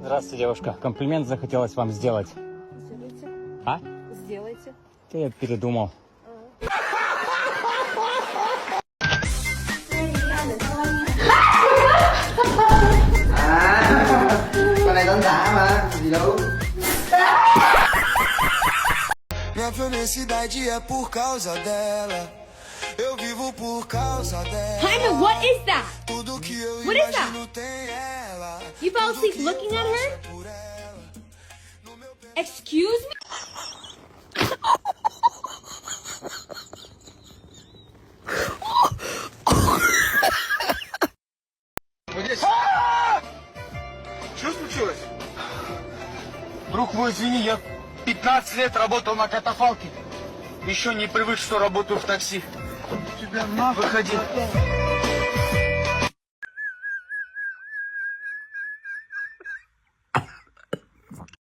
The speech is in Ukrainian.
Здравствуйте, девушка. Комплимент захотелось вам сделать. Сделайте. А? Сделайте. Да я передумал. Con này đơn giản mà, gì đâu. Minha felicidade é por causa dela. Eu vivo por causa dela. Hyman, what is that? Tudo que eu What is that? imagino tem ela. You fell asleep looking at her? Por ela. Excuse me? Что случилось? Друг мой, извини, я 15 лет работал на катафалке. Еще не привык, что работаю в такси. Тебя на, выходи.